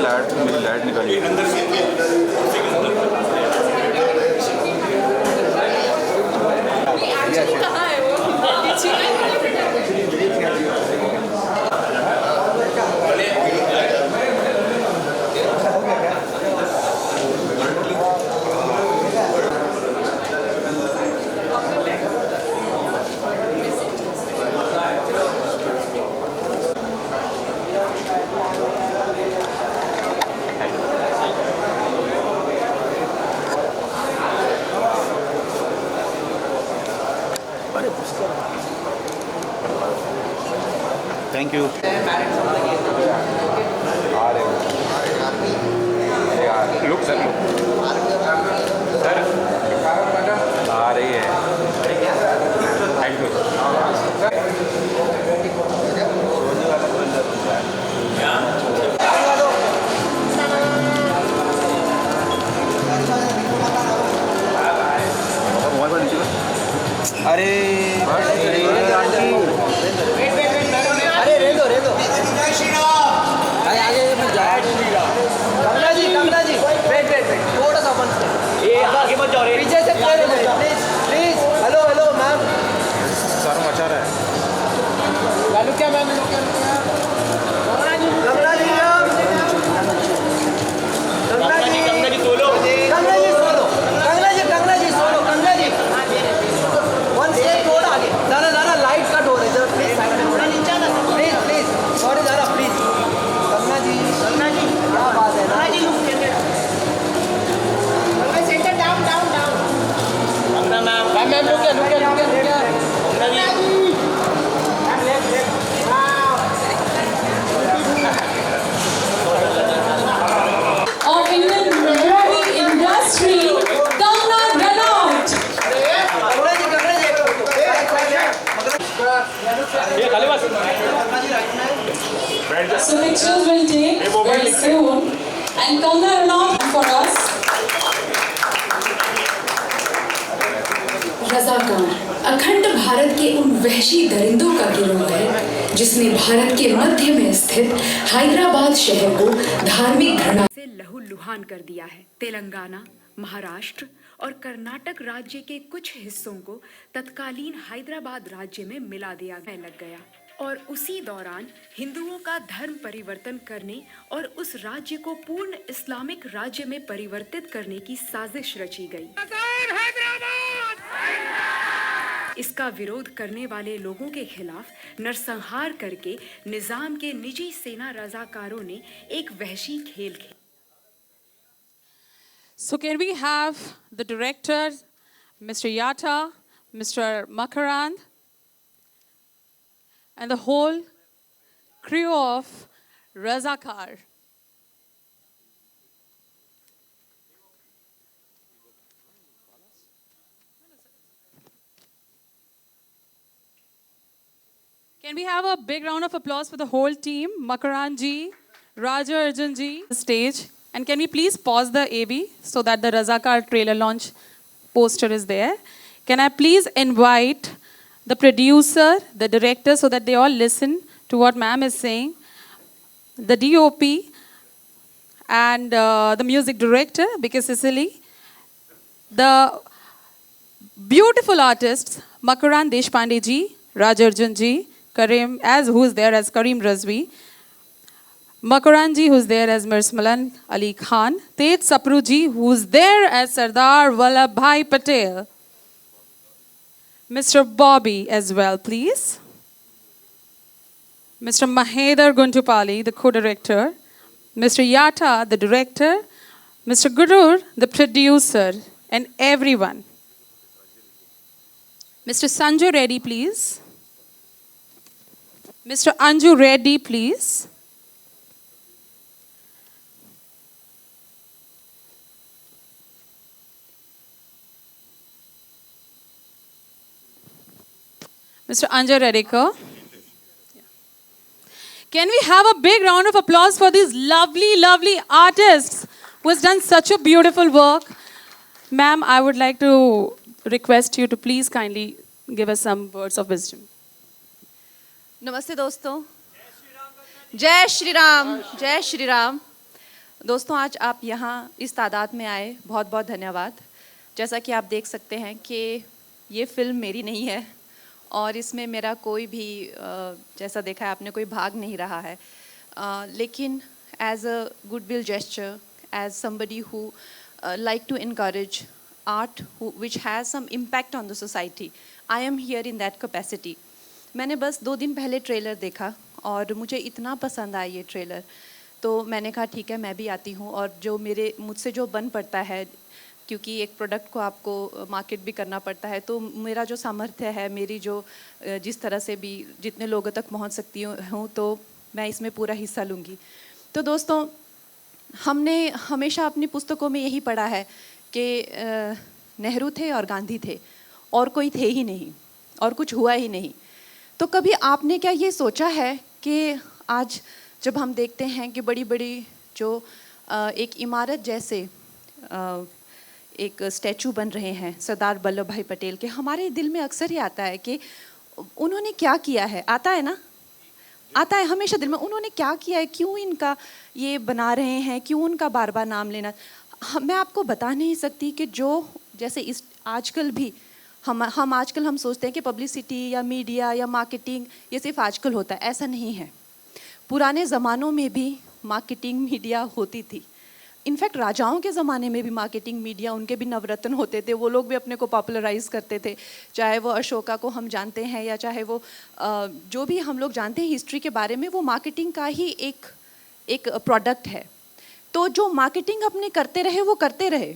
Light, मेरी light निकाली। कहाँ है वो? Thank you. Look sir, sir आ रही है। Thank you. अरे अरे रे दो अरे आगे मत जाओ। कमला जी वेट थोड़ा सा अपन ये आगे मत जाओ रे, पीछे से please please. Hello hello ma'am, sir मचा रहा है। लालू क्या मैम, कमला जी कमला जी सोलो, कंगना जी सोलो, कंगना जी वन स्टेप थोड़ा आगे। ज़रा लाइट कट हो रही है, प्लीज साइड में थोड़ा नीचे आना, प्लीज सॉरी ज़रा प्लीज। कंगना जी क्या बात है ना जी, सेंटर डाउन कंगना मैम रुक गया कंगना जी Of Indian movie industry, Kangna Ranaut. So pictures will take very soon, and Kangna Ranaut for us. रज़ाकार अखंड भारत के उन वहशी दरिंदों का गिरोह है जिसने भारत के मध्य में स्थित हैदराबाद शहर को धार्मिक घृणा से लहूलुहान कर दिया है। तेलंगाना, महाराष्ट्र और कर्नाटक राज्य के कुछ हिस्सों को तत्कालीन हैदराबाद राज्य में मिला दिया लग गया और उसी दौरान हिंदुओं का धर्म परिवर्तन करने और उस राज्य को पूर्ण इस्लामिक राज्य में परिवर्तित करने की साजिश रची गई। इसका विरोध करने वाले लोगों के खिलाफ नरसंहार करके निजाम के निजी सेना रजाकारों ने एक वहशी खेल खेला। So can we have the director, Mr. Yata, Mr. Makarand, and the whole crew of Razakar? Can we have a big round of applause for the whole team? Makaran ji, Raja Arjun ji, stage. And can we please pause the AB so that the Razakar trailer launch poster is there? Can I please invite the producer, the director, so that they all listen to what ma'am is saying, the DOP, and the music director, because Cecily, the beautiful artists, Makaran Deshpande ji, Raj Arjun ji, Karim, who's there as Karim Razvi, Makaran ji, who's there as Mirsmalan Ali Khan, Tej Sapru ji, who's there as Sardar Vallabhbhai Patel, Mr. Bobby as well, please. Mr. Mahedar Guntupalli, the co-director, Mr. Yata, the director, Mr. Gurur, the producer, and everyone. Mr. Sanju Reddy, please. Mr. Anju Reddy, please. Mr. Anja Redekar. Can we have a big round of applause for these lovely, lovely artists who has done such a beautiful work? Ma'am, I would like to request you to please kindly give us some words of wisdom. नमस्ते दोस्तों, जय श्री राम, जय श्री राम। दोस्तों, आज आप यहाँ इस तादाद में आए, बहुत बहुत धन्यवाद। जैसा कि आप देख सकते हैं कि ये फिल्म मेरी नहीं है और इसमें मेरा कोई भी जैसा देखा है आपने, कोई भाग नहीं रहा है, लेकिन as a goodwill gesture, as somebody who like to encourage art which has some impact on the society, I am here in that capacity. मैंने बस 2 दिन पहले ट्रेलर देखा और मुझे इतना पसंद आया ये ट्रेलर, तो मैंने कहा ठीक है मैं भी आती हूँ और जो मुझसे जो बन पड़ता है, क्योंकि एक प्रोडक्ट को आपको मार्केट भी करना पड़ता है, तो मेरा जो सामर्थ्य है, मेरी जो जिस तरह से भी जितने लोगों तक पहुँच सकती हूँ, तो मैं इसमें पूरा हिस्सा लूँगी। तो दोस्तों, हमने हमेशा अपनी पुस्तकों में यही पढ़ा है कि नेहरू थे और गांधी थे और कोई थे ही नहीं और कुछ हुआ ही नहीं। तो कभी आपने क्या ये सोचा है कि आज जब हम देखते हैं कि बड़ी बड़ी जो एक इमारत जैसे एक स्टैचू बन रहे हैं सरदार वल्लभ भाई पटेल के, हमारे दिल में अक्सर ही आता है कि उन्होंने क्या किया है। आता है ना, आता है हमेशा दिल में, उन्होंने क्या किया है, क्यों इनका ये बना रहे हैं, क्यों उनका बार बार नाम लेना। मैं आपको बता नहीं सकती कि जो जैसे इस आजकल भी हम आजकल हम सोचते हैं कि पब्लिसिटी या मीडिया या मार्केटिंग ये सिर्फ आजकल होता है, ऐसा नहीं है। पुराने ज़मानों में भी मार्केटिंग मीडिया होती थी। इनफैक्ट राजाओं के ज़माने में भी मार्केटिंग मीडिया, उनके भी नवरत्न होते थे, वो लोग भी अपने को पॉपुलराइज करते थे। चाहे वो अशोका को हम जानते हैं या चाहे वो जो भी हम लोग जानते हैं हिस्ट्री के बारे में, वो मार्केटिंग का ही एक प्रोडक्ट है। तो जो मार्केटिंग अपने करते रहे वो करते रहे,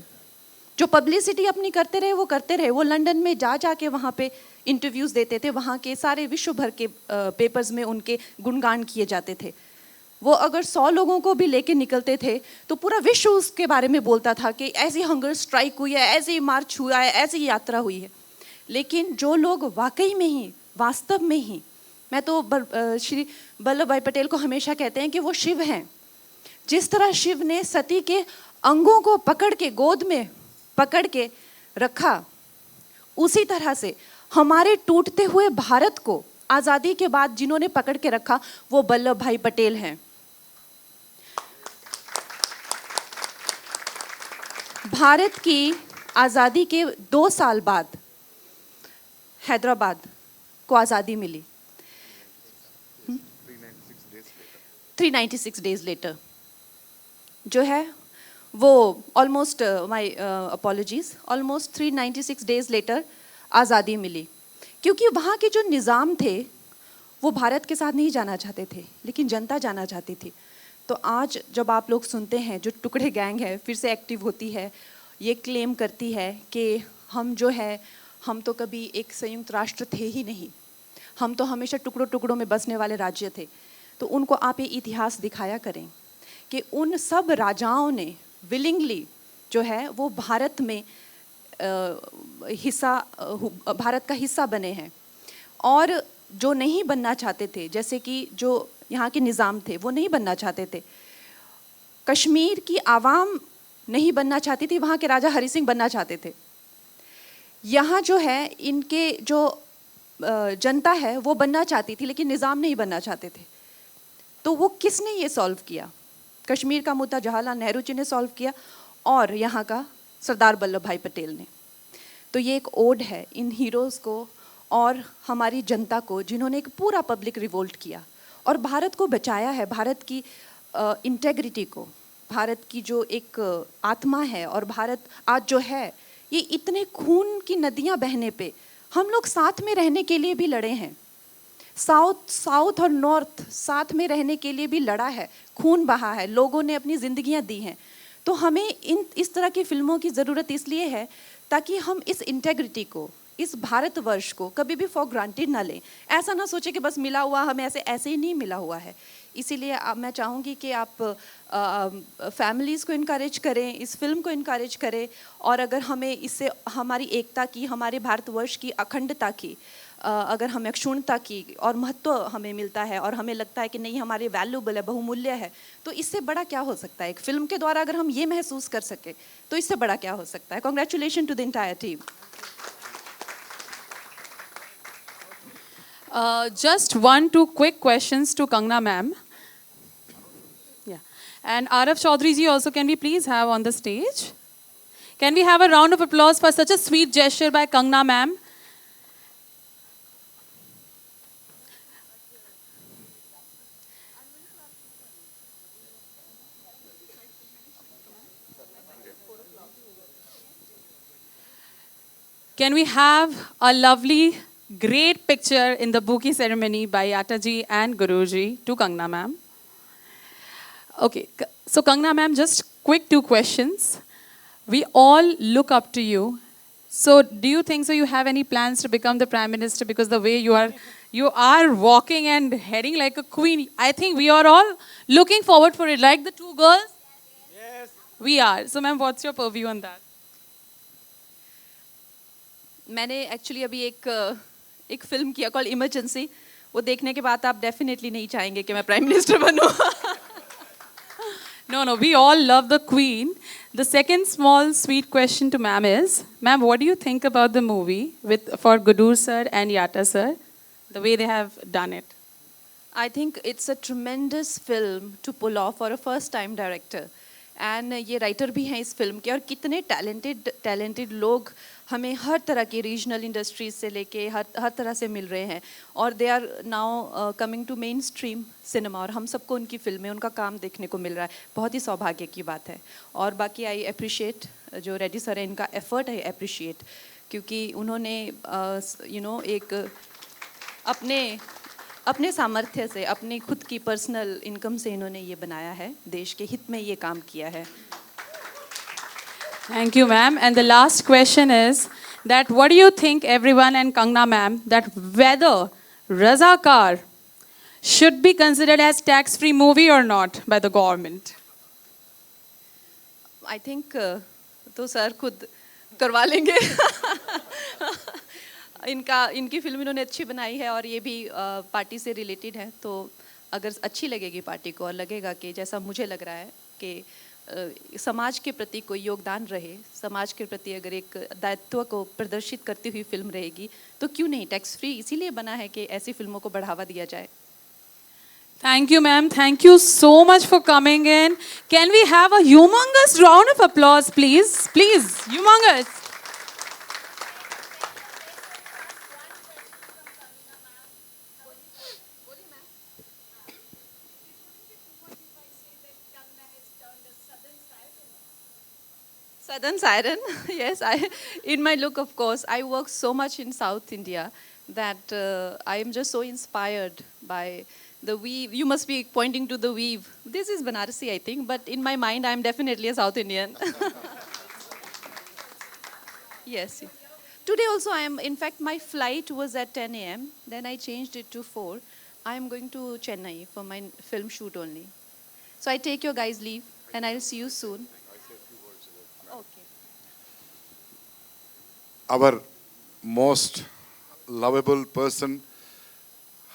जो पब्लिसिटी अपनी करते रहे वो करते रहे। वो लंदन में जा के वहाँ पे इंटरव्यूज़ देते थे, वहाँ के सारे विश्व भर के पेपर्स में उनके गुणगान किए जाते थे। वो अगर 100 लोगों को भी लेके निकलते थे तो पूरा विश्व उसके बारे में बोलता था कि ऐसी हंगर स्ट्राइक हुई है, ऐसे ही मार्च हुआ है, ऐसी यात्रा हुई है। लेकिन जो लोग वाकई में ही, वास्तव में ही, मैं तो श्री वल्लभ भाई पटेल को हमेशा कहते हैं कि वो शिव हैं। जिस तरह शिव ने सती के अंगों को पकड़ के गोद में पकड़ के रखा, उसी तरह से हमारे टूटते हुए भारत को आज़ादी के बाद जिन्होंने पकड़ के रखा वो वल्लभ भाई पटेल हैं। भारत की आज़ादी के 2 साल बाद हैदराबाद को आज़ादी मिली, 396 डेज लेटर जो है वो almost, my apologies, almost 396 days later आज़ादी मिली। क्योंकि वहाँ के जो निज़ाम थे वो भारत के साथ नहीं जाना चाहते थे, लेकिन जनता जाना चाहती थी। तो आज जब आप लोग सुनते हैं जो टुकड़े गैंग है फिर से एक्टिव होती है, ये क्लेम करती है कि हम जो है, हम तो कभी एक संयुक्त राष्ट्र थे ही नहीं, हम तो हमेशा टुकड़ों टुकड़ों में बसने वाले राज्य थे। तो उनको आप ये इतिहास दिखाया करें कि उन सब राजाओं ने विलिंगली जो है वो भारत में भारत का हिस्सा बने हैं। और जो नहीं बनना चाहते थे, जैसे कि जो यहाँ के निज़ाम थे वो नहीं बनना चाहते थे, कश्मीर की आवाम नहीं बनना चाहती थी, वहाँ के राजा हरि सिंह बनना चाहते थे। यहाँ जो है इनके जो जनता है वो बनना चाहती थी, लेकिन निज़ाम नहीं बनना चाहते थे। तो वो किसने ये सॉल्व किया? कश्मीर का मुद्दा जवाहरलाल नेहरू जी ने सॉल्व किया और यहाँ का सरदार वल्लभ भाई पटेल ने। तो ये एक ओड है इन हीरोज़ को और हमारी जनता को, जिन्होंने एक पूरा पब्लिक रिवोल्ट किया और भारत को बचाया है, भारत की इंटेग्रिटी को, भारत की जो एक आत्मा है। और भारत आज जो है ये इतने खून की नदियाँ बहने पे हम लोग साथ में रहने के लिए भी लड़े हैं। साउथ और नॉर्थ साथ में रहने के लिए भी लड़ा है, खून बहा है, लोगों ने अपनी ज़िंदगियाँ दी हैं। तो हमें इस तरह की फिल्मों की ज़रूरत इसलिए है ताकि हम इस इंटेग्रिटी को, इस भारतवर्ष को कभी भी फॉर ग्रांटेड ना लें। ऐसा ना सोचें कि बस मिला हुआ हमें ऐसे ही नहीं मिला हुआ है। इसीलिए मैं चाहूँगी कि आप फैमिलीज़ को इनकरेज करें, इस फिल्म को इनकरेज करें। और अगर हमें इससे हमारी एकता की, हमारे भारतवर्ष की अखंडता की, अगर हमें अक्षुण्णता की और महत्व हमें मिलता है और हमें लगता है कि नहीं हमारे वैल्यूबल है, बहुमूल्य है, तो इससे बड़ा क्या हो सकता है? एक फिल्म के द्वारा अगर हम ये महसूस कर सके तो इससे बड़ा क्या हो सकता है? Congratulation to the entire team. Just 1-2 quick questions to Kangna ma'am. Yeah. And Araf Chaudhary ji also, can we please have on the stage? Can we have a round of applause for such a sweet gesture by Kangna ma'am? Can we have a lovely, great picture in the bouquet ceremony by Yataji and Guruji to Kangna ma'am? Okay, so Kangna ma'am, just quick 2 questions. We all look up to you. So do you think so you have any plans to become the Prime Minister? Because the way you are walking and heading like a queen. I think we are all looking forward for it. Like the 2 girls? Yes. We are. So ma'am, what's your purview on that? मैंने actually अभी एक film किया call emergency, वो देखने के बाद आप definitely नहीं चाहेंगे कि मैं प्राइम मिनिस्टर बनूं. No, we all love the Queen. The second small sweet question to ma'am is, ma'am, what do you think about the movie for Gudur sir and Yata sir, the way they have done it? I think it's a tremendous film to pull off for a first time director. And ये writer भी हैं इस film के, और कितने talented लोग हमें हर तरह की रीजनल इंडस्ट्रीज से लेके हर तरह से मिल रहे हैं, और they are now coming to mainstream cinema, और हम सबको उनकी फिल्में, उनका काम देखने को मिल रहा है. बहुत ही सौभाग्य की बात है. और बाकी आई अप्रिशिएट जो रेड्डी सर है, इनका एफर्ट है अप्रिशिएट, क्योंकि उन्होंने एक अपने सामर्थ्य से, अपनी खुद की पर्सनल इनकम से इन्होंने ये बनाया है, देश के हित में ये काम किया है. Thank you, ma'am. And the last question is that what do you think, everyone and Kangna ma'am, that whether Razakar should be considered as tax-free movie or not by the government? I think तो sir खुद करवा लेंगे. इनकी film इन्होंने अच्छी बनाई है, और ये भी पार्टी से रिलेटेड है, तो अगर अच्छी लगेगी पार्टी को और लगेगा कि जैसा मुझे लग रहा है कि समाज के प्रति कोई योगदान रहे, समाज के प्रति अगर एक दायित्व को प्रदर्शित करती हुई फिल्म रहेगी, तो क्यों नहीं. टैक्स फ्री इसीलिए बना है कि ऐसी फिल्मों को बढ़ावा दिया जाए. Thank you, ma'am. Thank you so much for coming in. Can we have a humongous round of applause, please? Please, humongous. Southern Siren, yes. In my look, of course, I work so much in South India that I am just so inspired by the weave. You must be pointing to the weave. This is Banarasi, I think, but in my mind, I am definitely a South Indian. Yes. Today also, in fact, my flight was at 10 a.m. Then I changed it to 4. I am going to Chennai for my film shoot only. So I take your guys' leave, and I'll see you soon. Okay. Our most lovable person,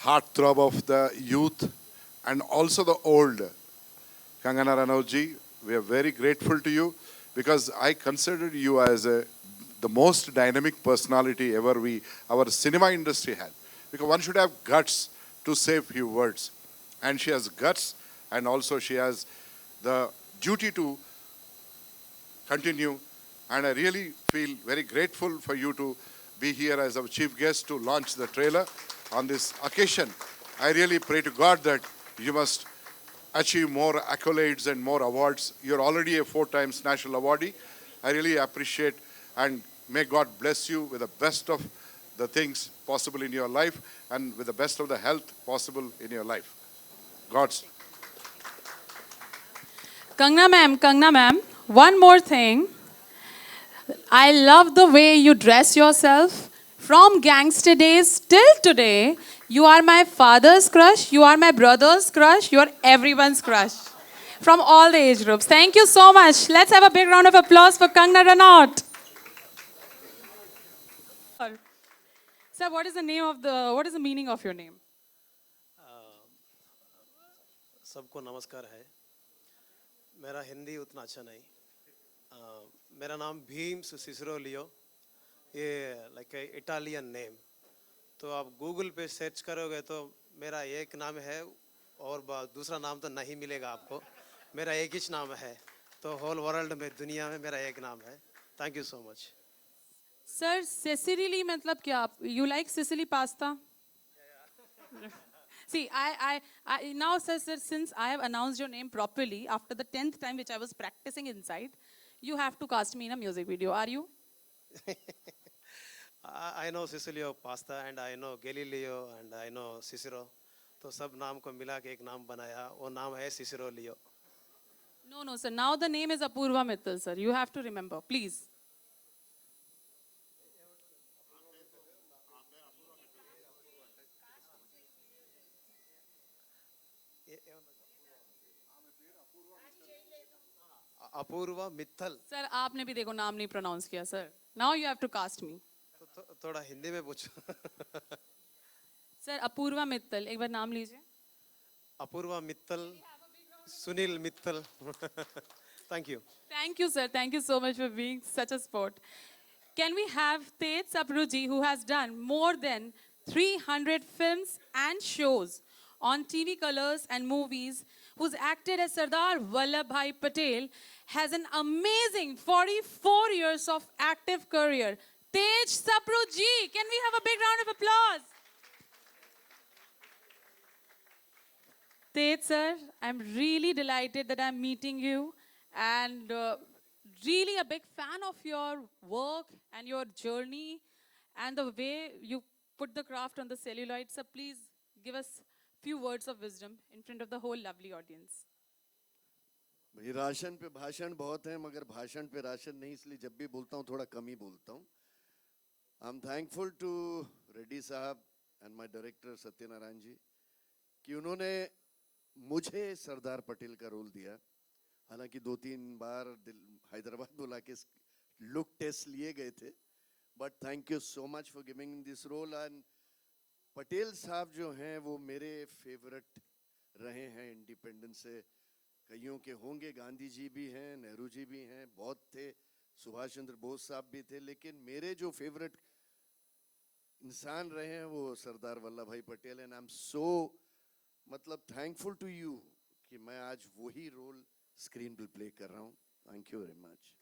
heartthrob of the youth and also the old, Kangana Ranaut ji, we are very grateful to you, because I considered you as the most dynamic personality ever our cinema industry had. Because one should have guts to say few words. And she has guts, and also she has the duty to continue. And I really feel very grateful for you to be here as our chief guest to launch the trailer on this occasion. I really pray to God that you must achieve more accolades and more awards. You're already a 4 times national awardee. I really appreciate, and may God bless you with the best of the things possible in your life and with the best of the health possible in your life. God's. Kangna ma'am, one more thing. I love the way you dress yourself. From gangster days till today, you are my father's crush, you are my brother's crush, you are everyone's crush. From all the age groups. Thank you so much. Let's have a big round of applause for Kangna Ranaut. Sir, what is the meaning of your name? सबको नमस्कार है. मेरा हिंदी उतना अच्छा नहीं. मेरा नाम Bhim Cicero लियो. ये लाइक इटालियन नेम. तो आप गूगल पे सर्च करोगे तो मेरा एक नाम है और दूसरा नाम तो नहीं मिलेगा आपको, मेरा एक ही नाम है, तो होल वर्ल्ड में, दुनिया में मेरा एक नाम है। Thank you so much. Sir Sicily मतलब क्या? You like Sicily pasta? See, I now, sir, since I have announced your name properly after the 10th time which I was practicing inside, you have to cast me in a music video. Are you? I know Sicilio pasta and I know Galileo and I know Cicero, तो सब नाम को मिला के एक नाम बनाया, वो नाम है सिसिरो लियो। No, no, sir. Now the name is Apurva Mittal, sir. You have to remember, please. Apoorva Mittal. Sir आपने भी देखो नाम नहीं प्रोनाउंस किया sir. Now you have to cast me. थोड़ा हिंदी में पूछो। सर अपूर्वा मित्तल, एक बार नाम लीजिए। Apoorva Mittal, Sunil Mittal. Thank you. Thank you, sir. Thank you so much for being such a sport. Can we have Tej Sapruji, who has done more than 300 films and shows on TV colors and movies, who's acted as Sardar Vallabhbhai Patel, has an amazing 44 years of active career. Tej Sapruji, can we have a big round of applause? Tej sir, I'm really delighted that I'm meeting you and really a big fan of your work and your journey and the way you put the craft on the celluloid. So please give us few words of wisdom in front of the whole lovely audience. भाई ration पे भाषण बहुत है मगर भाषण पे ration नहीं, इसलिए जब भी बोलता हूँ थोड़ा कम ही बोलता हूँ। I am thankful to Reddy साहब and my director Satyanarayana ji कि उन्होंने मुझे सरदार पटेल का रोल दिया। हालांकि 2-3 बार हैदराबाद बुला के लुक टेस्ट लिए गए थे, but thank you so much for giving this role. And Patel साहब जो हैं वो मेरे फेवरेट रहे हैं इंडिपेंडेंस से। कईयों के होंगे, गांधी जी भी हैं, नेहरू जी भी हैं, बहुत थे, सुभाष चंद्र बोस साहब भी थे, लेकिन मेरे जो फेवरेट इंसान रहे हैं वो सरदार वल्लभ भाई Patel. And I am so मतलब थैंकफुल टू यू कि मैं आज वही रोल स्क्रीन पे प्ले कर रहा हूँ। Thank you very much.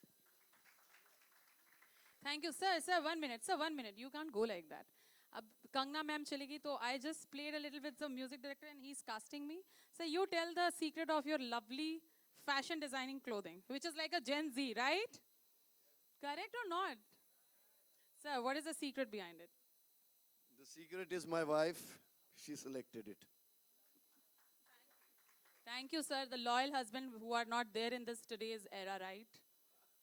Thank you, sir. Sir, 1 minute. Sir, 1 minute. You can't go like that. अब कंगना मैम चलेगी तो I just played a little bit the music director and he's casting me. So you tell the secret of your lovely fashion designing clothing, which is like a Gen Z, right? Correct or not? Sir, what is the secret behind it? The secret is my wife. She selected it. Thank you, sir. The loyal husband who are not there in this today's era, right?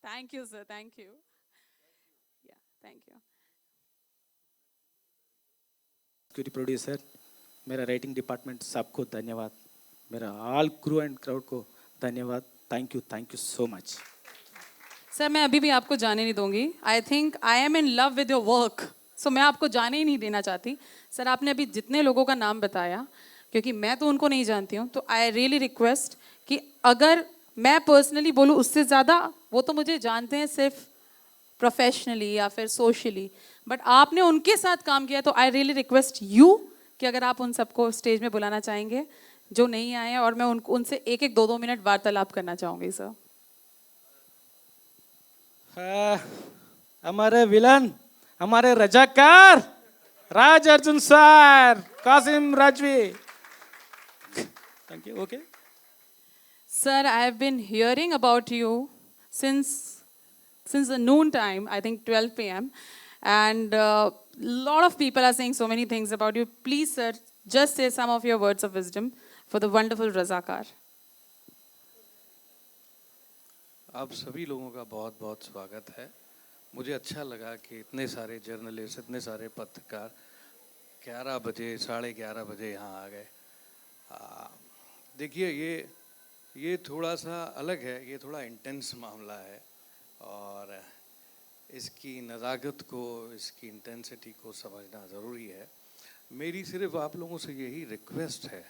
Thank you, sir. Thank you. Yeah, thank you. Executive producer, मेरा writing department, सबको धन्यवाद। मेरा all crew and crowd को धन्यवाद। Thank you so much. Sir मैं अभी भी आपको जाने नहीं दूंगी। I think I am in love with your work, so मैं आपको जाने ही नहीं देना चाहती। सर आपने अभी जितने लोगों का नाम बताया, क्योंकि मैं तो उनको नहीं जानती हूँ, तो आई रियली रिक्वेस्ट कि अगर मैं पर्सनली बोलूँ उससे ज़्यादा वो तो मुझे जानते हैं सिर्फ प्रोफेशनली या फिर सोशली, बट आपने उनके साथ काम किया, तो आई रियली रिक्वेस्ट यू कि अगर आप उन सबको स्टेज में बुलाना चाहेंगे जो नहीं आए, और मैं उनसे 1-2 मिनट वार्तालाप करना चाहूँगी सर। हमारे विलन, हमारे Razakar Raj Arjun sir, Qasim Razvi. Thank you. Okay sir, I have been hearing about you since the noon time, I think 12 p.m. And lot of people are saying so many things about you. Please, sir, just say some of your words of wisdom for the wonderful Razakar. आप सभी लोगों का बहुत बहुत स्वागत है। मुझे अच्छा लगा कि इतने सारे जर्नलिस्ट, इतने सारे पत्रकार 11 बजे, 11:30 बजे यहाँ आ गए। देखिए ये थोड़ा सा अलग है, ये थोड़ा इंटेंस मामला है और इसकी नज़ाकत को, इसकी इंटेंसिटी को समझना ज़रूरी है। मेरी सिर्फ आप लोगों से यही रिक्वेस्ट है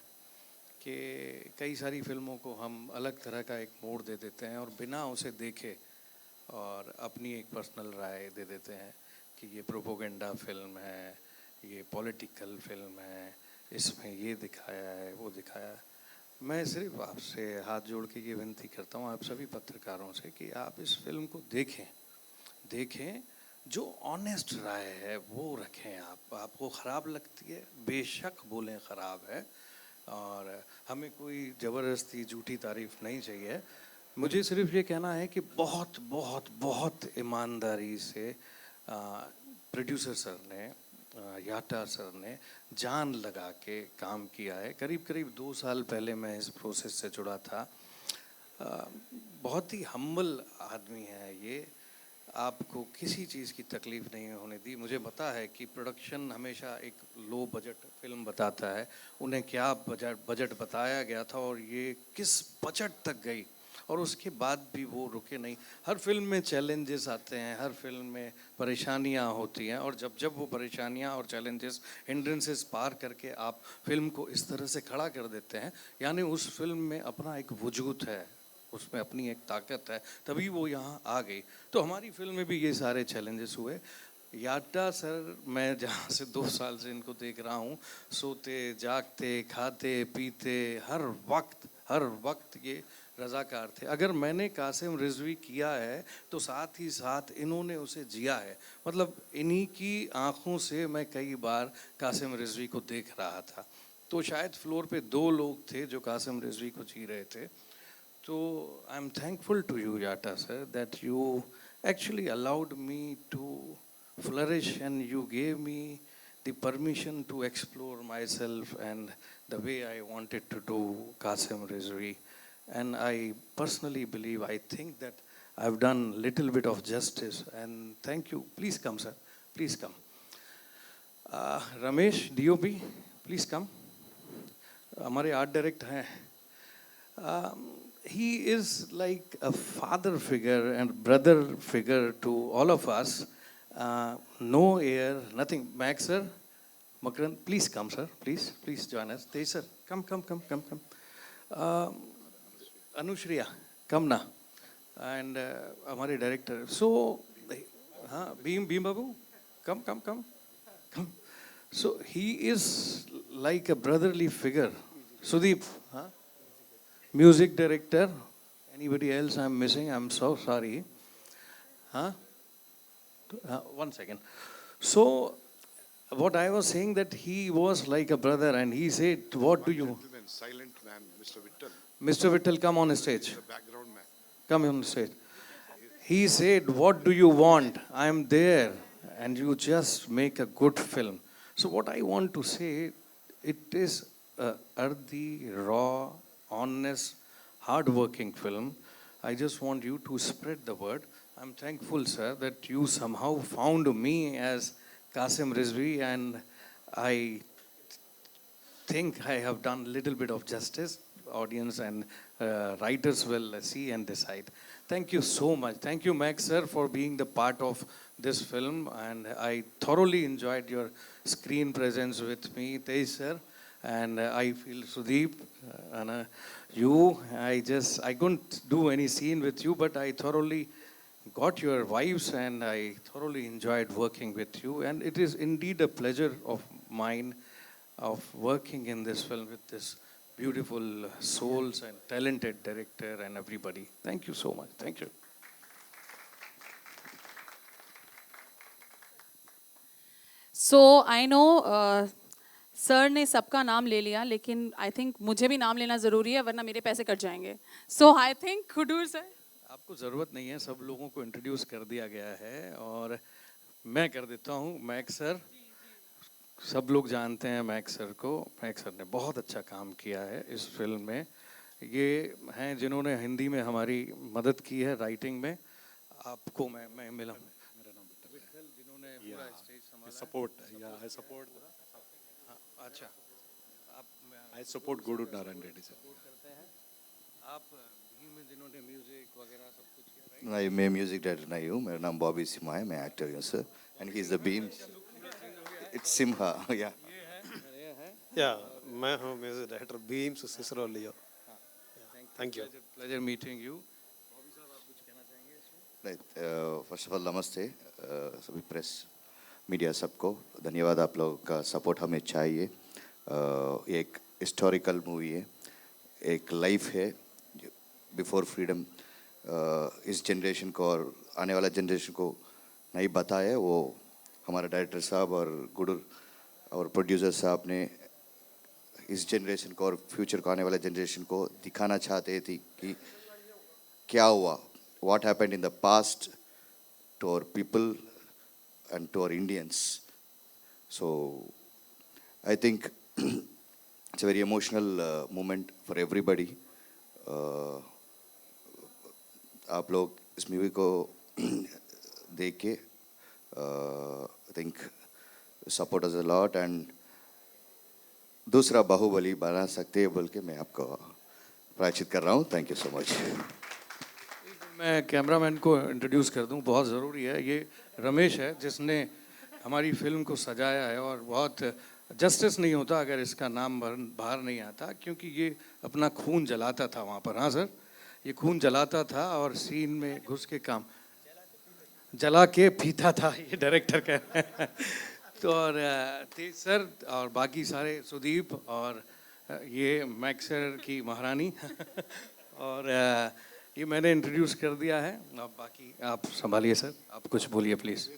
कि कई सारी फिल्मों को हम अलग तरह का एक मोड़ दे देते हैं और बिना उसे देखे और अपनी एक पर्सनल राय दे देते हैं कि ये प्रोपोगेंडा फिल्म है, ये पॉलिटिकल फिल्म है, इसमें ये दिखाया है, वो दिखाया है। मैं सिर्फ आपसे हाथ जोड़ के ये विनती करता हूँ आप सभी पत्रकारों से कि आप इस फिल्म को देखें, जो ऑनेस्ट राय है वो रखें। आपको ख़राब लगती है, बेशक बोलें ख़राब है, और हमें कोई ज़बरदस्ती झूठी तारीफ़ नहीं चाहिए। मुझे सिर्फ ये कहना है कि बहुत बहुत बहुत ईमानदारी से प्रोड्यूसर सर ने, याटा सर ने जान लगा के काम किया है। करीब करीब 2 साल पहले मैं इस प्रोसेस से जुड़ा था। बहुत ही हम्बल आदमी है ये, आपको किसी चीज़ की तकलीफ़ नहीं होने दी। मुझे पता है कि प्रोडक्शन हमेशा एक लो बजट फिल्म बताता है, उन्हें क्या बजट बताया गया था और ये किस बजट तक गई, और उसके बाद भी वो रुके नहीं। हर फिल्म में चैलेंजेस आते हैं, हर फिल्म में परेशानियां होती हैं, और जब वो परेशानियां और चैलेंजेस, हिंड्रेंसेस पार करके आप फिल्म को इस तरह से खड़ा कर देते हैं, यानी उस फिल्म में अपना एक वजूद है, उसमें अपनी एक ताकत है, तभी वो यहाँ आ गई। तो हमारी फिल्म में भी ये सारे चैलेंजेस हुए। याटा सर, मैं जहाँ से 2 साल से इनको देख रहा हूँ, सोते जागते खाते पीते हर वक्त ये रज़ाकार थे। अगर मैंने कासिम रिजवी किया है तो साथ ही साथ इन्होंने उसे जिया है। मतलब इन्हीं की आँखों से मैं कई बार कासिम रिजवी को देख रहा था। तो शायद फ्लोर पे 2 लोग थे जो कासिम रिजवी को जी रहे थे। तो I am thankful to you Yata sir that you actually allowed me to flourish, and you gave me the permission to explore myself and the way I wanted to do Qasim Rizvi. And I personally believe, I think that I've done little bit of justice, and thank you. Please come, sir. Please come. Ramesh, DOP, please come. हमारे art director हैं. He is like a father figure and brother figure to all of us. No air, nothing. Max sir, Makaran, please come, sir. Please join us. Tej sir, come. Anushriya, come now. And हमारे director. So, Beam Babu, come. So he is like a brotherly figure. Sudeep, music director. Anybody else I'm missing? I'm so sorry. One second. So what I was saying, that he was like a brother, and he said, what do you... Gentleman, silent man, Mr. Vittal. Mr. Vittal, come on stage. The background man. Come on stage. He said, what do you want? I am there, and you just make a good film. So what I want to say, it is a earthy, raw, honest, hard-working film. I just want you to spread the word. I'm thankful, sir, that you somehow found me as Qasim Rizvi, and I think I have done a little bit of justice. Audience and writers will see and decide. Thank you so much. Thank you, Max, sir, for being the part of this film, and I thoroughly enjoyed your screen presence with me, Tej, sir. And I feel Sudeep, and I couldn't do any scene with you, but I thoroughly got your vibes, and I thoroughly enjoyed working with you. And it is indeed a pleasure of mine of working in this film with this beautiful souls and talented director and everybody. Thank you so much. Thank you. So I know sir ने सबका नाम ले लिया, लेकिन I think मुझे भी नाम लेना ज़रूरी है, वरना मेरे पैसे कट जाएंगे. सो आई थिंक खुडूर सर. आपको ज़रूरत नहीं है, सब लोगों को इंट्रोड्यूस कर दिया गया है, और मैं कर देता हूँ. मैक्स सर, सब लोग जानते हैं मैक्स सर को. मैक्स सर ने बहुत अच्छा काम किया है इस फिल्म में. ये हैं जिन्होंने हिंदी में हमारी मदद की है राइटिंग में. आपको मैं मिला, मेरा नाम विठल, जिन्होंने पूरा स्टेज संभाला. सपोर्ट. अच्छा, I support Godu Narayan Reddy sir. करते हैं आप भीम में जिन्होंने म्यूजिक वगैरह सब कुछ किया, नहीं, मैं म्यूजिक डायरेक्टर नहीं हूँ. मेरा नाम बॉबी सिम्हा है, मैं एक्टर हूँ sir. And he is the beam. It's Simha. या मैं हूँ music director beam Cicero Leo. Thank you. Pleasure meeting you. Bobby साहब, आप कुछ कहना चाहेंगे इसमें? नहीं, फर्स्ट ऑफ ऑल नमस्ते सभी प्रेस मीडिया सबको. धन्यवाद, आप लोगों का सपोर्ट हमें चाहिए. ये एक हिस्टोरिकल मूवी है. एक लाइफ है बिफोर फ्रीडम इस जनरेशन को और आने वाला जनरेशन को नहीं बताया, वो हमारे डायरेक्टर साहब और गुडुर और प्रोड्यूसर साहब ने इस जनरेशन को और फ्यूचर को आने वाले जनरेशन को दिखाना चाहते थे कि क्या हुआ, what happened in the past to our people and to our Indians. So I think it's a very emotional moment for everybody. आप लोग इस मूवी को देख के I think support us a lot and दूसरा बाहुबली बना सकते हैं बोल के मैं आपको प्रायश्चित कर रहा हूँ. Thank you so much. मैं कैमरामैन को इंट्रोड्यूस कर दूं, बहुत ज़रूरी है. ये रमेश है जिसने हमारी फिल्म को सजाया है और बहुत जस्टिस नहीं होता अगर इसका नाम बाहर नहीं आता, क्योंकि ये अपना खून जलाता था वहाँ पर. हाँ सर, ये खून जलाता था और सीन में घुस के काम जला के पीता था, ये डायरेक्टर कह रहे हैं. तो और तेज सर और बाकी सारे, सुदीप और ये मैक्सर की महारानी और ये मैंने इंट्रोड्यूस कर दिया है. अब बाकी आप संभालिए सर, आप कुछ बोलिए please.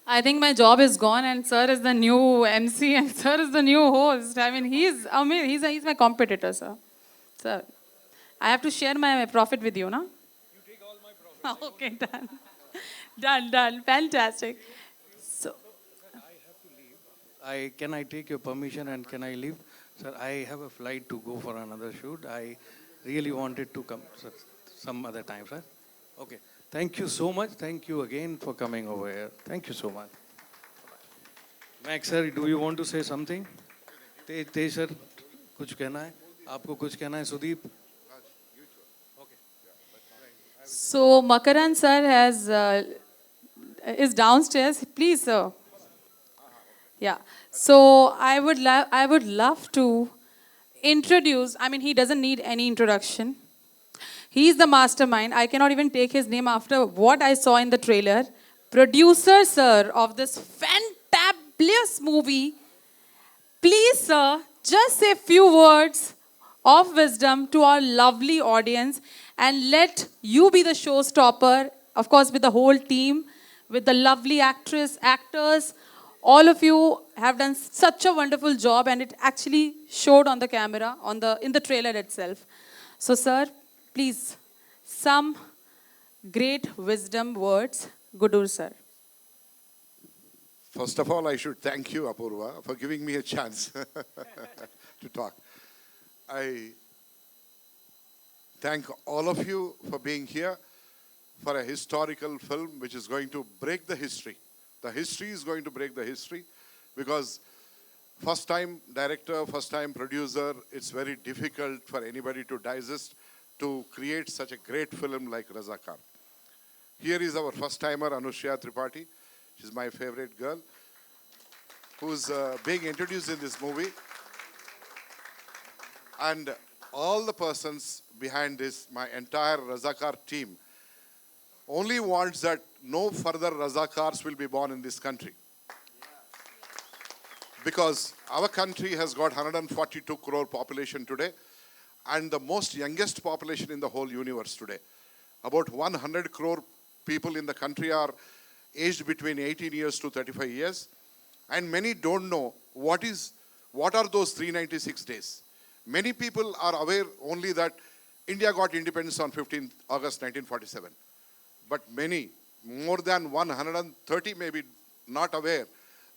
I think my job is gone and sir is the new MC and sir is the new host. I mean, he's amazing. He's my competitor, sir. Sir, I have to share my profit with you, na? You take all my profit. Okay, done. Done. Fantastic. So, Can I take your permission and can I leave? Sir, I have a flight to go for another shoot. I really wanted to come, sir, some other time, sir. Okay. Thank you so much. Thank you again for coming over here. Thank you so much. Max sir, do you want to say something? Tej sir, कुछ कहना है? आपको कुछ कहना है, Sudeep? So Makaran sir is downstairs. Please, sir. Yeah. So I would love to introduce. I mean, he doesn't need any introduction. He is the mastermind. I cannot even take his name after what I saw in the trailer. Producer sir of this fantabulous movie. Please, sir, just say a few words of wisdom to our lovely audience and let you be the showstopper, of course, with the whole team, with the lovely actors. All of you have done such a wonderful job and it actually showed on the camera, in the trailer itself. So, sir, please, some great wisdom words. Gudur, sir. First of all, I should thank you, Apurva, for giving me a chance to talk. I thank all of you for being here for a historical film which is going to break the history. The history is going to break the history because first time director, first time producer, it's very difficult for anybody to digest, to create such a great film like Razakar. Here is our first timer, Anushya Tripathi. She's my favorite girl, who's being introduced in this movie. And all the persons behind this, my entire Razakar team, only wants that no further Razakars will be born in this country. Because our country has got 142 crore population today and the most youngest population in the whole universe today. About 100 crore people in the country are aged between 18 years to 35 years. And many don't know what are those 396 days. Many people are aware only that India got independence on 15th August 1947. But many, more than 130 may be not aware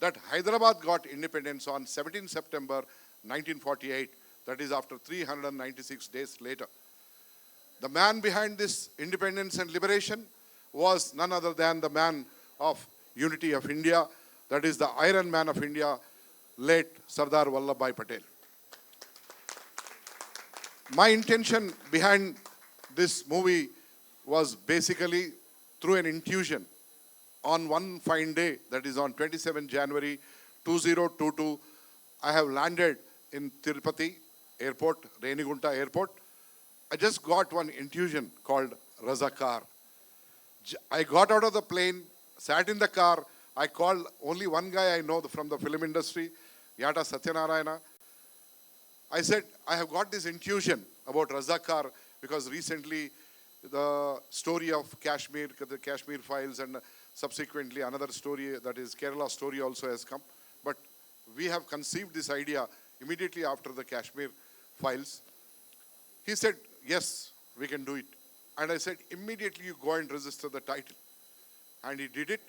that Hyderabad got independence on 17 September 1948. That is after 396 days later. The man behind this independence and liberation was none other than the man of unity of India. That is the Iron Man of India, late Sardar Vallabhbhai Patel. My intention behind this movie was basically through an intuition. On one fine day, that is on 27 January 2022, I have landed in Tirupati Airport, Renigunta Airport. I just got one intuition called Razakar. I got out of the plane, sat in the car. I called only one guy I know from the film industry, Yata Satyanarayana. I said, I have got this intuition about Razakar because recently the story of Kashmir, the Kashmir files, and subsequently another story, that is Kerala story, also has come. But we have conceived this idea immediately after the Kashmir files. He said, yes, we can do it. And I said, immediately you go and register the title. And he did it.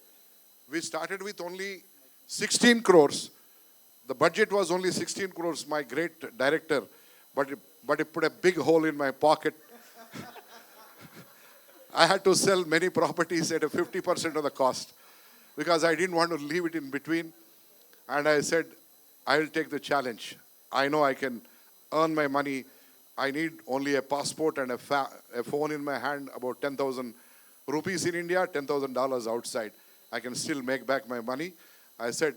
We started with only 16 crores. The budget was only 16 crores, my great director, but it put a big hole in my pocket. I had to sell many properties at a 50% of the cost because I didn't want to leave it in between. And I said, I'll take the challenge. I know I can earn my money. I need only a passport and a phone in my hand, about 10,000 rupees in India, $10,000 outside. I can still make back my money. I said,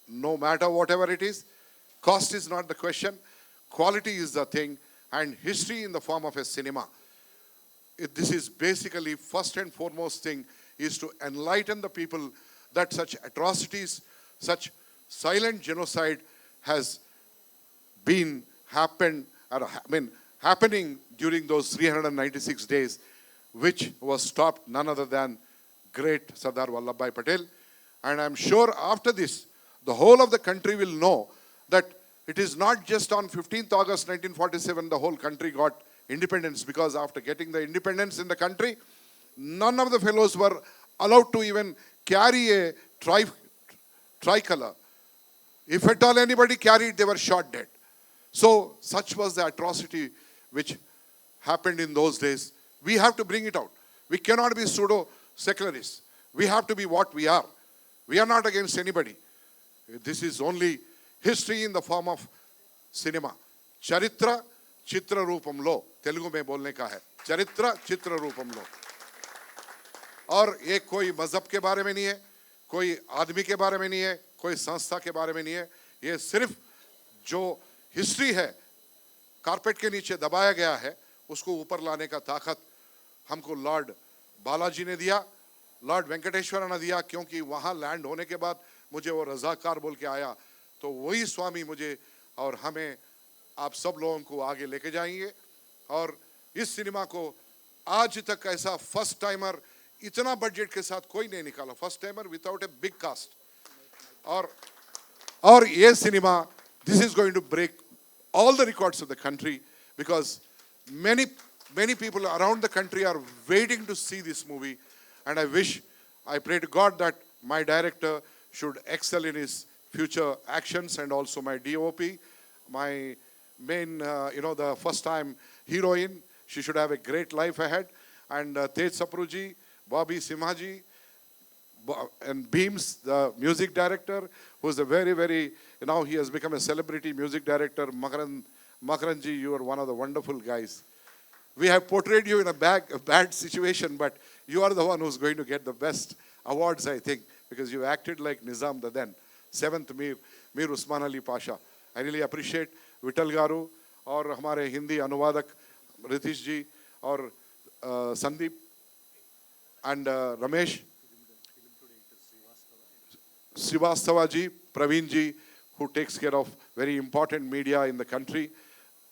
no matter whatever it is, cost is not the question. Quality is the thing, and history in the form of a cinema. This is basically first and foremost thing is to enlighten the people that such atrocities, such silent genocide has been happening during those 396 days, which was stopped none other than great Sardar Vallabhbhai Patel. And I'm sure after this, the whole of the country will know that it is not just on 15th August 1947 the whole country got independence, because after getting the independence in the country, none of the fellows were allowed to even carry a tricolor. If at all anybody carried, they were shot dead. So such was the atrocity which happened in those days. We have to bring it out. We cannot be pseudo-secularists. We have to be what we are. We are not against anybody. This is only history in the form of cinema. Charitra Chitra Rupamlo. Telugu mein bolne ka hai. Charitra Chitra Rupamlo. और ये कोई मजहब के बारे में नहीं है, कोई आदमी के बारे में नहीं है, कोई संस्था के बारे में नहीं है. ये सिर्फ जो हिस्ट्री है कारपेट के नीचे दबाया गया है, उसको ऊपर लाने का ताकत हमको लॉर्ड बालाजी ने दिया, लॉर्ड वेंकटेश्वर ने दिया, क्योंकि वहाँ लैंड होने के बाद मुझे वो रजाकार बोल के आया, तो वही स्वामी मुझे और हमें आप सब लोगों को आगे लेके जाएंगे. और इस सिनेमा को आज तक ऐसा फर्स्ट टाइमर इतना बजट के साथ कोई नहीं निकाला, first timer without a big cast. और ये cinema, this is going to break all the records of the country, because many people around the country are waiting to see this movie. And I pray to God that my director should excel in his future actions, and also my DOP, my main, the first time heroine, she should have a great life ahead. And Tej Sapruji, Bobby Simhaji, and Beams, the music director, who is a very, now he has become a celebrity music director. Makaranji, you are one of the wonderful guys. We have portrayed you in a bad situation, but you are the one who's going to get the best awards, I think, because you acted like Nizam the then, 7th Mir Usman Ali Pasha. I really appreciate Vittal Garu, और हमारे हिंदी अनुवादक रितीश जी, और Sandeep and Ramesh Srivastava ji, Praveen ji, who takes care of very important media in the country.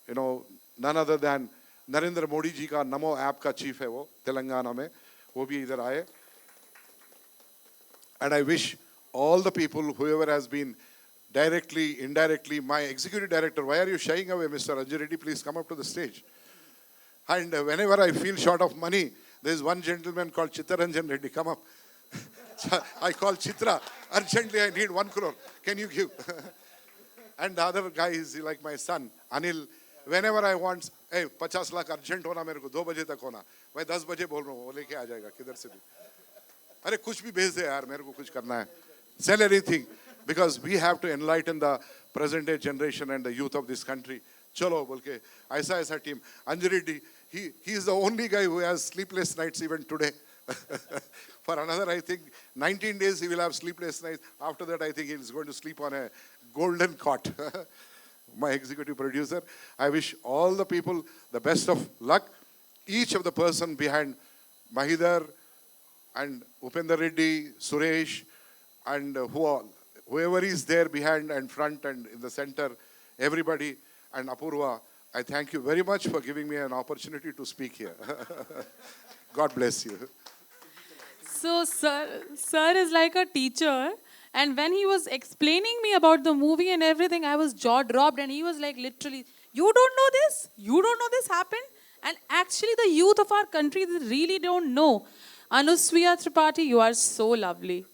None other than Narendra Modi ji ka Namo app ka chief hai wo, Telangana mein, wo bhi idhar aaye. And I wish all the people, whoever has been directly, indirectly, my executive director, why are you shying away, Mr. Ranjan Reddy? Please come up to the stage. And whenever I feel short of money, there is one gentleman called Chittaranjan Reddy. Come up. I call Chitra. Urgently, I need 1 crore. Can you give? And the other guy is like my son, Anil. Whenever I want, hey, 50 lakh urgent होना मेरे को 2 बजे तक होना. मैं 10 बजे बोल रहा हूँ, वो लेके आ जाएगा किधर से भी. अरे कुछ भी भेज दे यार, मेरे को कुछ करना है. Sell anything, because we have to enlighten the present day generation and the youth of this country. चलो बोल के ऐसा team. Anjali, he is the only guy who has sleepless nights even today. For another, I think, 19 days he will have sleepless nights. After that, I think he is going to sleep on a golden cot. My executive producer, I wish all the people the best of luck. Each of the person behind Mahidhar and Upendra Reddy, Suresh, and whoever is there behind and front and in the center, everybody, And Apurva, I thank you very much for giving me an opportunity to speak here. God bless you. So, sir is like a teacher. And when he was explaining me about the movie and everything, I was jaw dropped. And he was like, literally, you don't know this? You don't know this happened? And actually, the youth of our country, they really don't know. Anuswaya Tripathi, you are so lovely.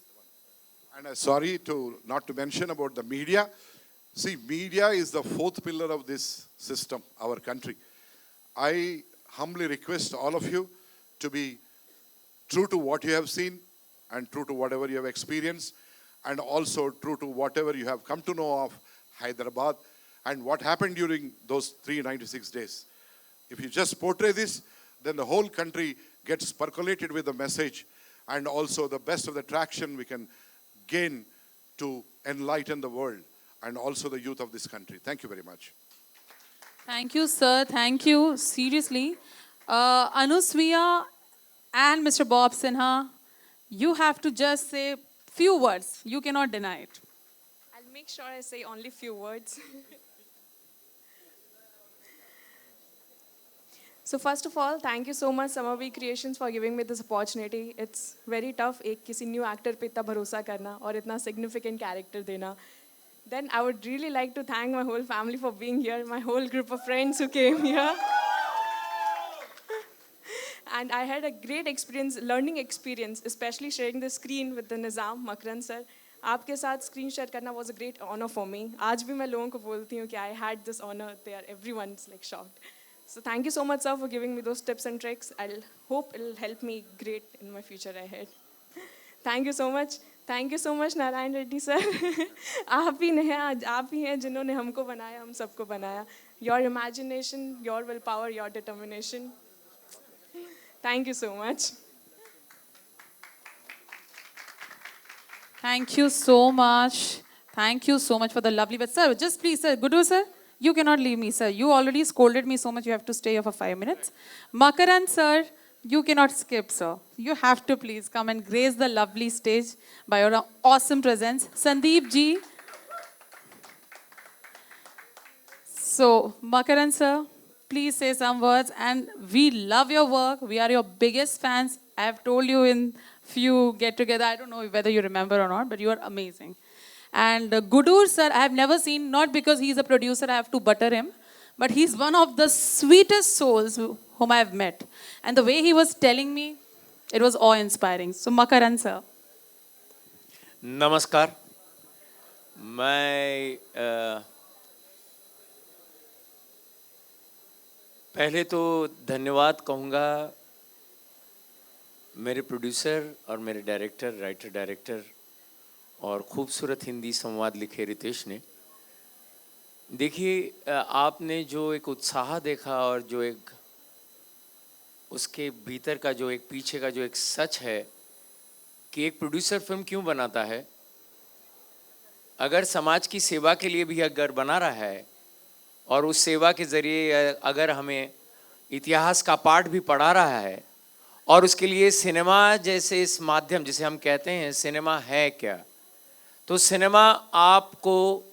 And sorry not to mention about the media. See, media is the fourth pillar of this system, our country. I humbly request all of you to be true to what you have seen and true to whatever you have experienced, and also true to whatever you have come to know of Hyderabad and what happened during those 396 days. If you just portray this, then the whole country gets percolated with the message, and also the best of the traction we can gain to enlighten the world and also the youth of this country. Thank you very much. Thank you, sir. Thank you. Seriously. Anuswaya and Mr. Bob Sinha, you have to just say few words. You cannot deny it. I'll make sure I say only few words. So first of all, thank you so much Samavi Creations for giving me this opportunity. It's very tough एक किसी new actor पे इतना भरोसा करना और इतना significant character देना. Then I would really like to thank my whole family for being here, my whole group of friends who came here. And I had a great experience, learning experience, especially sharing the screen with the Nizam, Makaran sir. आपके साथ screen share करना was a great honor for me. आज भी मैं लोगों को बोलती हूँ कि I had this honor there. Everyone's like shocked. So thank you so much, sir, for giving me those tips and tricks. I'll hope it'll help me great in my future ahead. Thank you so much. Thank you so much, Narayan Reddy sir. आप ही हैं जिन्होंने हमको बनाया, हम सबको बनाया. Your imagination, your willpower, your determination. Thank you so much. Thank you so much. Thank you so much for the lovely. But sir, just please, sir, Gudu sir, you cannot leave me, sir. You already scolded me so much. You have to stay here for 5 minutes. Makaran sir, you cannot skip, sir. You have to please come and grace the lovely stage by your awesome presence. Sandeep ji. So, Makaran sir, please say some words. And we love your work. We are your biggest fans. I have told you in few get-together. I don't know whether you remember or not, but you are amazing. And Gudur sir, I have never seen, not because he's a producer, I have to butter him, but he's one of the sweetest souls whom I have met. And the way he was telling me, it was awe-inspiring. So, Makaran sir. नमस्कार. मैं पहले तो धन्यवाद कहूँगा मेरे producer और मेरे writer director और खूबसूरत हिंदी संवाद लिखे रितेश ने. देखिए, आपने जो एक उत्साह देखा और जो एक उसके भीतर का जो एक पीछे का जो एक सच है कि एक प्रोड्यूसर फिल्म क्यों बनाता है, अगर समाज की सेवा के लिए भी अगर बना रहा है और उस सेवा के ज़रिए अगर हमें इतिहास का पाठ भी पढ़ा रहा है और उसके लिए सिनेमा जैसे इस माध्यम जिसे हम कहते हैं सिनेमा है क्या, तो सिनेमा आपको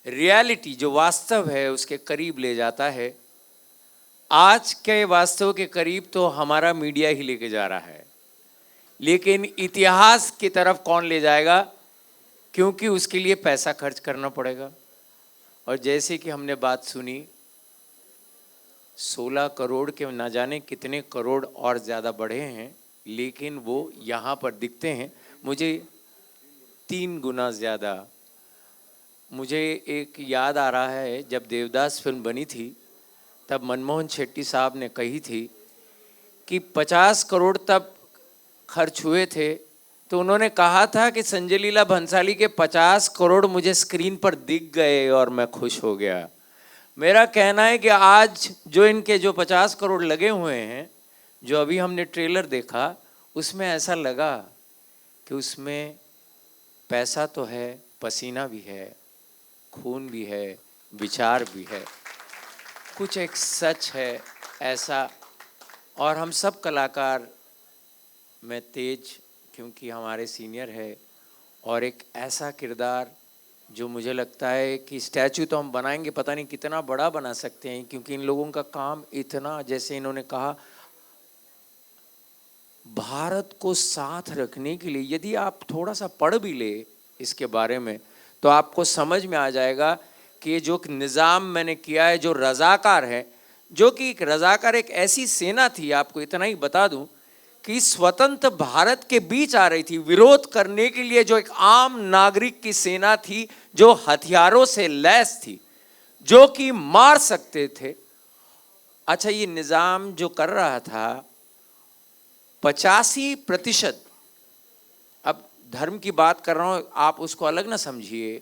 रियलिटी जो वास्तव है उसके करीब ले जाता है. आज के वास्तव के करीब तो हमारा मीडिया ही लेके जा रहा है, लेकिन इतिहास की तरफ कौन ले जाएगा, क्योंकि उसके लिए पैसा खर्च करना पड़ेगा. और जैसे कि हमने बात सुनी, 16 करोड़ के न जाने कितने करोड़ और ज़्यादा बढ़े हैं, लेकिन वो यहाँ पर दिखते हैं मुझे 3 गुना ज़्यादा. मुझे एक याद आ रहा है, जब देवदास फिल्म बनी थी तब मनमोहन शेट्टी साहब ने कही थी कि 50 करोड़ तब खर्च हुए थे, तो उन्होंने कहा था कि संजय लीला भंसाली के 50 करोड़ मुझे स्क्रीन पर दिख गए और मैं खुश हो गया. मेरा कहना है कि आज जो इनके जो 50 करोड़ लगे हुए हैं, जो अभी हमने ट्रेलर देखा, उसमें ऐसा लगा कि उसमें पैसा तो है, पसीना भी है, खून भी है, विचार भी है, कुछ एक सच है ऐसा. और हम सब कलाकार में तेज, क्योंकि हमारे सीनियर है, और एक ऐसा किरदार जो मुझे लगता है कि स्टैचू तो हम बनाएंगे, पता नहीं कितना बड़ा बना सकते हैं, क्योंकि इन लोगों का काम इतना, जैसे इन्होंने कहा, भारत को साथ रखने के लिए, यदि आप थोड़ा सा पढ़ भी ले इसके बारे में तो आपको समझ में आ जाएगा कि जो निज़ाम मैंने किया है, जो रज़ाकार है, जो कि एक रज़ाकार एक ऐसी सेना थी, आपको इतना ही बता दूं कि स्वतंत्र भारत के बीच आ रही थी विरोध करने के लिए, जो एक आम नागरिक की सेना थी, जो हथियारों से लैस थी, जो कि मार सकते थे। अच्छा, ये निज़ाम जो कर रहा था 85%, अब धर्म की बात कर रहा हूं, आप उसको अलग ना समझिए,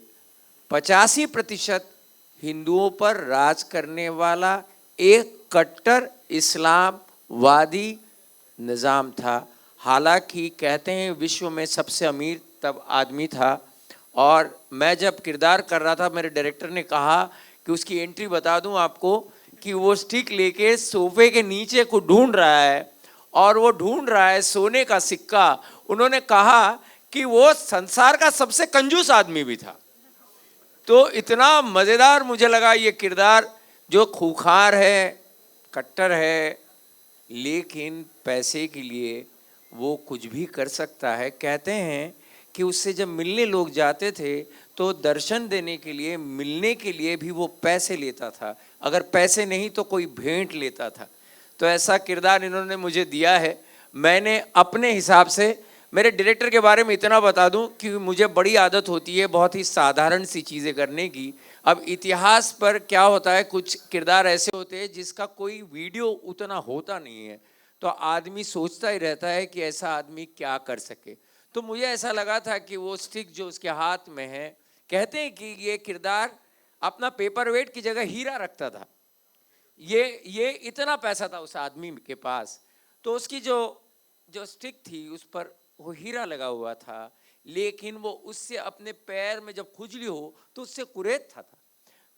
85% हिंदुओं पर राज करने वाला एक कट्टर इस्लामवादी निज़ाम था। हालांकि कहते हैं विश्व में सबसे अमीर तब आदमी था, और मैं जब किरदार कर रहा था, मेरे डायरेक्टर ने कहा कि उसकी एंट्री बता दूं आपको, कि वो स्टिक लेके सोफे के नीचे को ढूंढ रहा है, और वो ढूंढ रहा है सोने का सिक्का। उन्होंने कहा कि वो संसार का सबसे कंजूस आदमी भी था। तो इतना मज़ेदार मुझे लगा ये किरदार, जो खूंखार है, कट्टर है, लेकिन पैसे के लिए वो कुछ भी कर सकता है। कहते हैं कि उससे जब मिलने लोग जाते थे तो दर्शन देने के लिए, मिलने के लिए भी वो पैसे लेता था, अगर पैसे नहीं तो कोई भेंट लेता था। तो ऐसा किरदार इन्होंने मुझे दिया है। मैंने अपने हिसाब से, मेरे डायरेक्टर के बारे में इतना बता दूं कि मुझे बड़ी आदत होती है बहुत ही साधारण सी चीज़ें करने की। अब इतिहास पर क्या होता है, कुछ किरदार ऐसे होते हैं जिसका कोई वीडियो उतना होता नहीं है, तो आदमी सोचता ही रहता है कि ऐसा आदमी क्या कर सके। तो मुझे ऐसा लगा था कि वो स्टिक जो उसके हाथ में है, कहते हैं कि ये किरदार अपना पेपर वेट की जगह हीरा रखता था। ये इतना पैसा था उस आदमी के पास, तो उसकी जो स्टिक थी उस पर वो हीरा लगा हुआ था, लेकिन वो उससे अपने पैर में जब खुजली हो तो उससे कुरेदता था।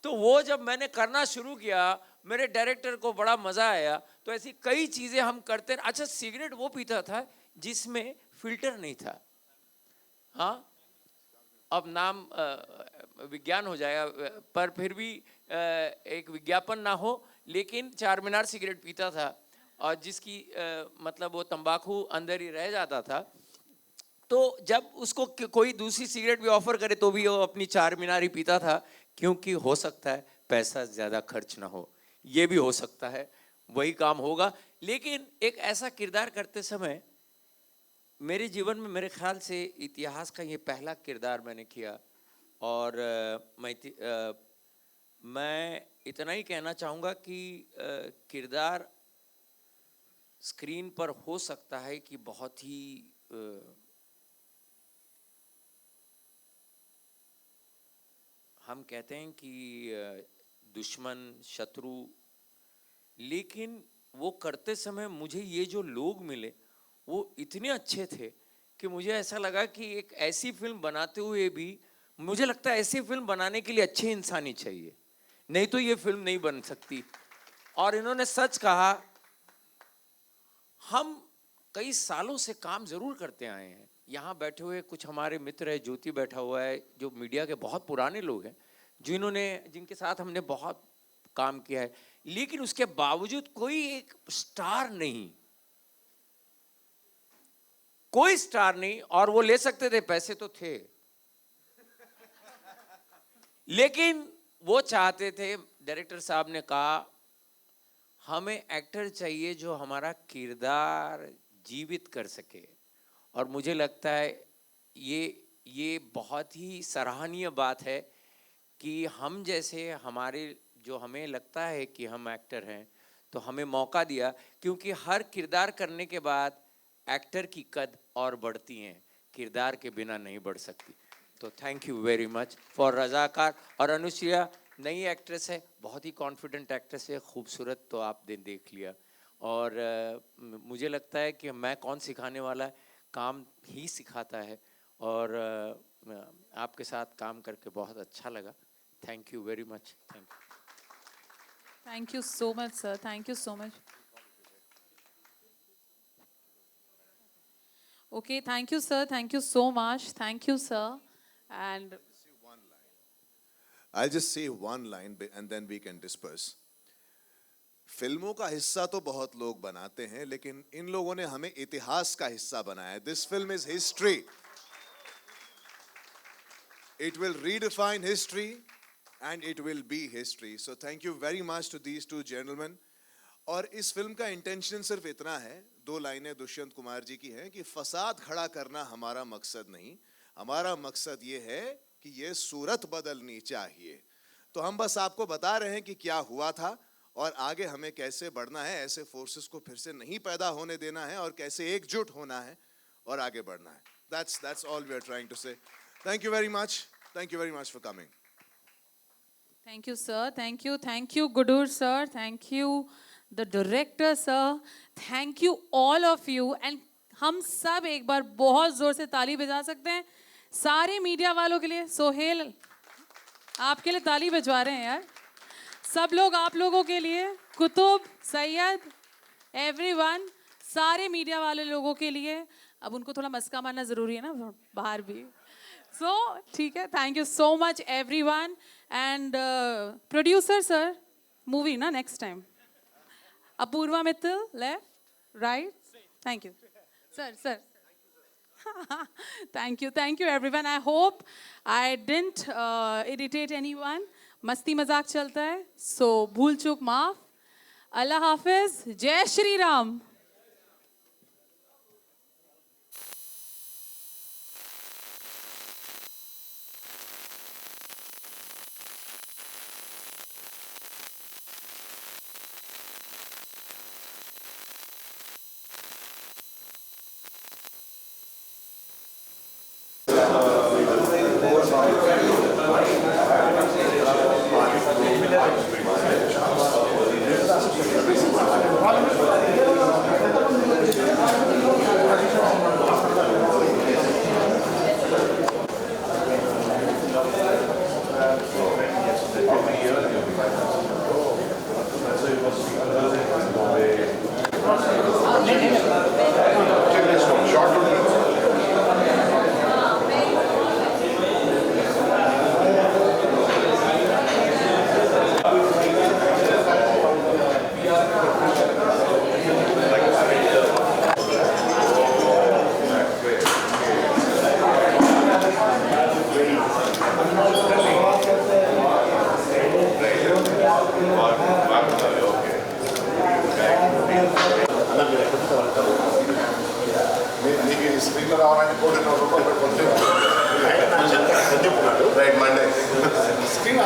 तो वो जब मैंने करना शुरू किया, मेरे डायरेक्टर को बड़ा मज़ा आया। तो ऐसी कई चीज़ें हम करते हैं। अच्छा, सिगरेट वो पीता था जिसमें फिल्टर नहीं था। हाँ, अब नाम विज्ञान हो जाएगा, पर फिर भी एक विज्ञापन ना हो, लेकिन चार मीनार सिगरेट पीता था, और जिसकी मतलब वो तंबाकू अंदर ही रह जाता था। तो जब उसको कोई दूसरी सिगरेट भी ऑफर करे तो भी वो अपनी चार मीनार ही पीता था, क्योंकि हो सकता है पैसा ज़्यादा खर्च ना हो, ये भी हो सकता है, वही काम होगा। लेकिन एक ऐसा किरदार करते समय मेरे जीवन में, मेरे ख्याल से इतिहास का ये पहला किरदार मैंने किया, और मैं इतना ही कहना चाहूँगा कि किरदार स्क्रीन पर हो सकता है कि बहुत ही हम कहते हैं कि दुश्मन, शत्रु, लेकिन वो करते समय मुझे ये जो लोग मिले वो इतने अच्छे थे कि मुझे ऐसा लगा कि एक ऐसी फिल्म बनाते हुए भी, मुझे लगता है ऐसी फिल्म बनाने के लिए अच्छे इंसान ही चाहिए, नहीं तो ये फिल्म नहीं बन सकती। और इन्होंने सच कहा, हम कई सालों से काम जरूर करते आए हैं। यहाँ बैठे हुए कुछ हमारे मित्र है, ज्योति बैठा हुआ है, जो मीडिया के बहुत पुराने लोग हैं, जिनके साथ हमने बहुत काम किया है, लेकिन उसके बावजूद कोई एक स्टार नहीं, कोई स्टार नहीं। और वो ले सकते थे, पैसे तो थे, लेकिन वो चाहते थे, डायरेक्टर साहब ने कहा हमें एक्टर चाहिए जो हमारा किरदार जीवित कर सके। और मुझे लगता है ये बहुत ही सराहनीय बात है कि हम जैसे, हमें लगता है कि हम एक्टर हैं, तो हमें मौका दिया, क्योंकि हर किरदार करने के बाद एक्टर की कद और बढ़ती हैं, किरदार के बिना नहीं बढ़ सकती। तो thank you very much for Razakar. और अनुश्रिया नई एक्ट्रेस है, बहुत ही कॉन्फिडेंट एक्ट्रेस है, खूबसूरत, तो आपने देख लिया। और मुझे लगता है कि मैं कौन सिखाने वाला है, काम ही सिखाता है। और आपके साथ काम करके बहुत अच्छा लगा। Thank you very much. Thank you so much, sir. Thank you so much. Okay, thank you, sir. Thank you so much. Thank you, sir. And I'll just say one line and then we can disperse. फिल्मों का हिस्सा तो बहुत लोग बनाते हैं, लेकिन इन लोगों ने हमें इतिहास का हिस्सा बनाया है. This film is history. It will redefine history and it will be history. So thank you very much to these two gentlemen. और इस फिल्म का इंटेंशन सिर्फ इतना है, 2 लाइनें दुष्यंत कुमार जी की हैं कि फसाद खड़ा करना हमारा मकसद नहीं, हमारा मकसद ये है कि ये सूरत बदलनी चाहिए. तो हम बस आपको बता रहे हैं कि क्या हुआ था और आगे हमें कैसे बढ़ना है, ऐसे फोर्सेस को फिर से नहीं पैदा होने देना है और कैसे एकजुट होना है और आगे बढ़ना है. That's all we are trying to say. Thank you very much. Thank you very much for coming. Thank you, sir. Thank you. Thank you, Gudur, sir. Thank you, the director, sir. Thank you, all of you. And हम सब एक बार बहुत जोर से ताली बजा सकते हैं सारे मीडिया वालों के लिए. सोहेल, आपके लिए ताली बजवा रहे हैं यार. सब लोग आप लोगों के लिए, कुतुब, सैयद, एवरीवन, सारे मीडिया वाले लोगों के लिए. अब उनको थोड़ा मस्का मारना जरूरी है ना बाहर भी. So ठीक है. Thank you so much everyone and producer sir, movie na next time. Apurva Mittal, left, right. Thank you, sir. Thank you everyone. I hope I didn't irritate anyone. मस्ती मजाक चलता है, so भूल चूक माफ. अल्लाह हाफिज. जय Shri Ram. Right, Monday. Screen